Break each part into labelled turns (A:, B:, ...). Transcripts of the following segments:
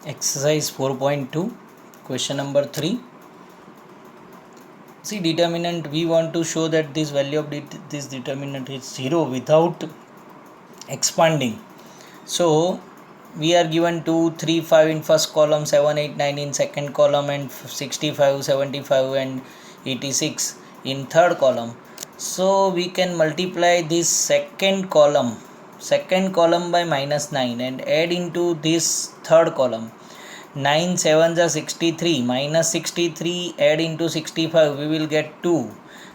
A: Exercise 4.2, question number 3. See, determinant, we want to show that this value of this determinant is 0 without expanding. So, we are given 2, 3, 5 in first column, 7, 8, 9 in second column, and 65, 75 and 86 in third column. So, we can multiply this second column by minus 9 and add into this third column. 9 7s are 63, minus 63 add into 65, we will get 2.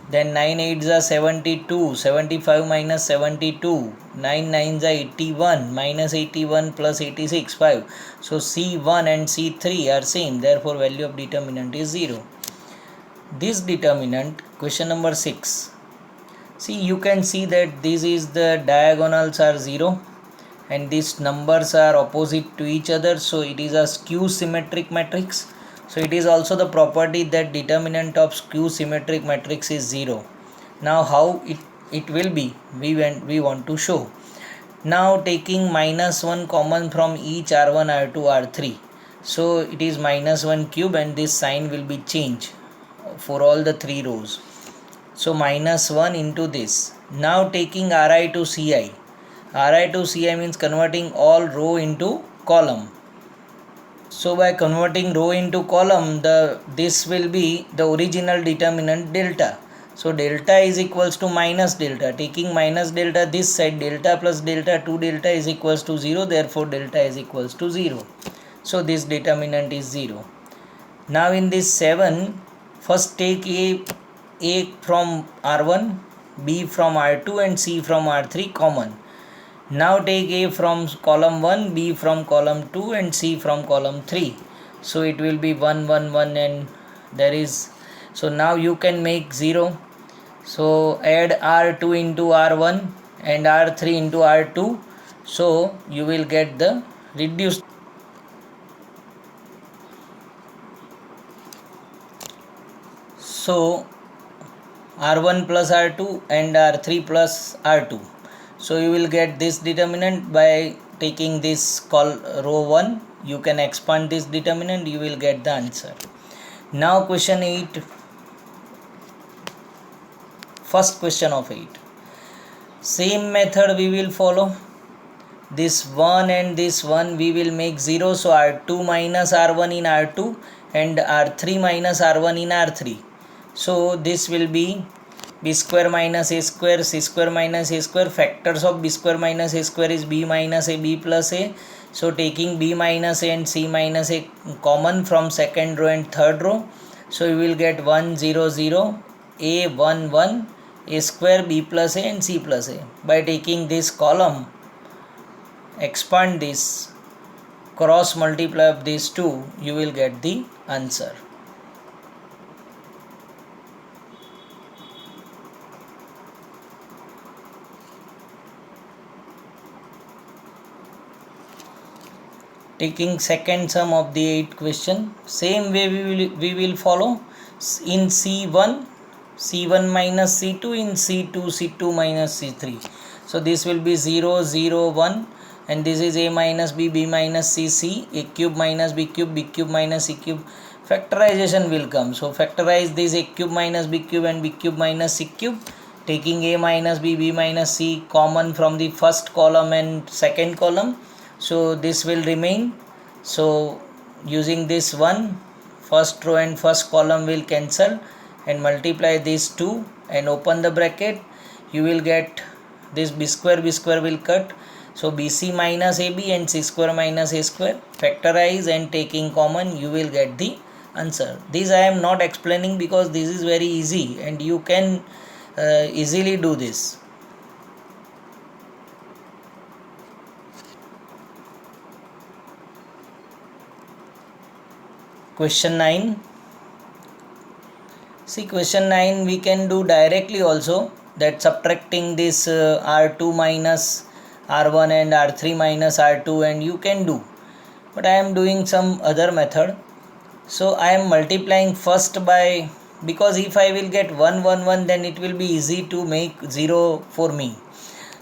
A: Then 9 8s are 72, 75 minus 72, 9 9s are 81, minus 81 plus 86, 5. So C1 and C3 are same, therefore value of determinant is 0. This determinant, question number 6. See, you can see that this is the diagonals are 0 and these numbers are opposite to each other, so it is a skew symmetric matrix. So it is also the property that determinant of skew symmetric matrix is 0. Now how it will be, we want to show. Now taking minus 1 common from each R1 R2 R3, so it is minus 1 cube and this sign will be changed for all the 3 rows. So minus 1 into this. Now taking Ri to Ci. Ri to Ci means converting all row into column. So by converting row into column, this will be the original determinant delta. So delta is equals to minus delta. Taking minus delta this side, delta plus delta, 2 delta is equals to 0. Therefore delta is equals to 0. So this determinant is 0. Now in this 7, first take A from R1, B from R2 and C from R3 common. Now take A from column 1, B from column 2 and C from column 3. So it will be 1, 1, 1 and there is, so now you can make 0. So add R2 into R1 and R3 into R2. So you will get the reduced. So R1 plus R2 and R3 plus R2. So you will get this determinant by taking this row 1. You can expand this determinant, you will get the answer. Now question 8. First question of 8. Same method we will follow. This 1 and this 1 we will make 0. So R2 minus R1 in R2 and R3 minus R1 in R3. So this will be b square minus a square, c square minus a square. Factors of b square minus a square is b minus a, b plus a. So taking b minus a and c minus a common from second row and third row. So you will get 1 0 0, a 1 1, a square, b plus a and c plus a. By taking this column, expand this, cross multiply of these two, you will get the answer. Taking second sum of the 8th question, same way we will follow. In C1 minus C2, in C2 minus C3. So this will be 0 0 1 and this is a minus b, b minus c, c, a cube minus b cube, b cube minus c cube. Factorization will come. So factorize this a cube minus b cube and b cube minus c cube. Taking a minus b, b minus c common from the first column and second column. So this will remain. So using this one, first row and first column will cancel and multiply these two and open the bracket. You will get this b square will cut. So bc minus ab and c square minus a square. Factorize and taking common, you will get the answer. This I am not explaining because this is very easy and you can easily do this. Question 9. See, question 9 we can do directly also, that subtracting this R2 minus R1 and R3 minus R2, and you can do, but I am doing some other method. So I am multiplying first by, because if I will get 1 1 1 then it will be easy to make 0 for me.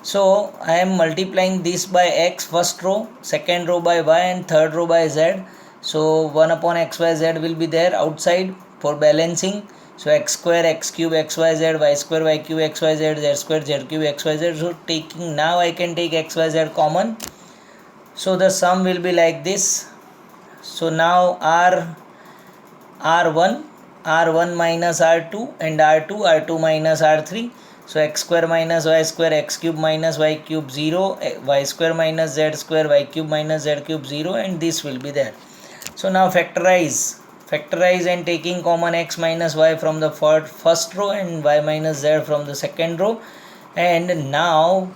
A: So I am multiplying this by x first row, second row by y, and third row by z. So 1 upon xyz will be there outside for balancing. So x square x cube xyz, y square y cube xyz, z square z cube xyz. So taking, now I can take xyz common. So the sum will be like this. So now r1 minus r2 and r2 minus r3. So x square minus y square, x cube minus y cube 0, y square minus z square, y cube minus z cube 0, and this will be there. So now factorize and taking common x minus y from the first row and y minus z from the second row, and now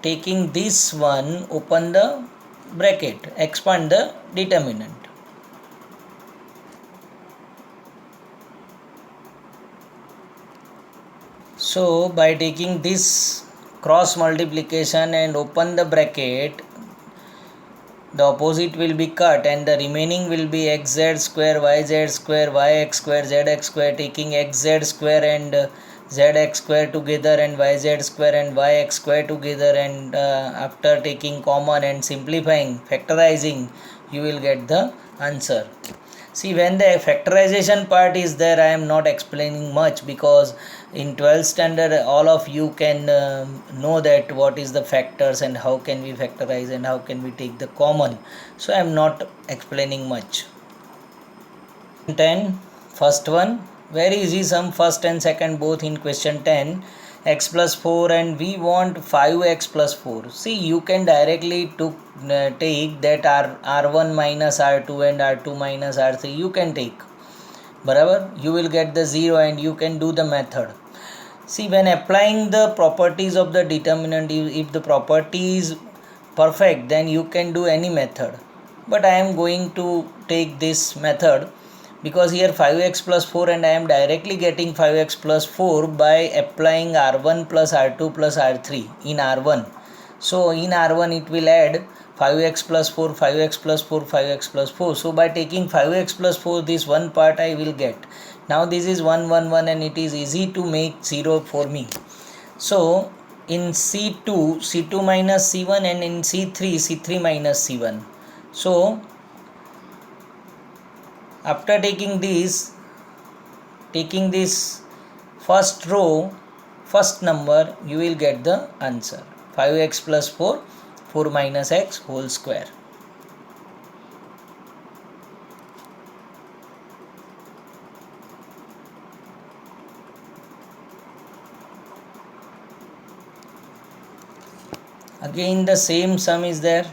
A: taking this one, open the bracket, expand the determinant. So by taking this cross multiplication and open the bracket, the opposite will be cut and the remaining will be xz square, yz square, yx square, zx square, taking xz square and zx square together and yz square and yx square together, and after taking common and simplifying, factorizing, you will get the answer. See, when the factorization part is there, I am not explaining much, because in 12th standard all of you can know that what is the factors and how can we factorize and how can we take the common. So I am not explaining much. 10, first one, very easy sum, first and second both in question 10. X plus 4 and we want 5x plus 4. See, you can directly take that r1 minus r2 and r2 minus r3 you can take. Barabar, you will get the 0 and you can do the method. See, when applying the properties of the determinant, if the property is perfect, then you can do any method. But I am going to take this method because here 5x plus 4 and I am directly getting 5x plus 4 by applying r1 plus r2 plus r3 in r1. So in r1 it will add 5x plus 4, 5x plus 4, 5x plus 4. So by taking 5x plus 4, this one part I will get. Now this is 1, 1, 1 and it is easy to make 0 for me. So in C2 minus C1, and in C3 minus C1. So after taking this first row, first number, you will get the answer 5x plus 4, 4 minus x whole square. Again the same sum is there,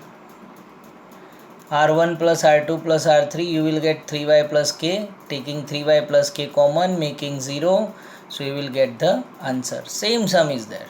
A: r1 plus r2 plus r3, you will get 3y plus k, taking 3y plus k common, making 0, so you will get the answer. Same sum is there.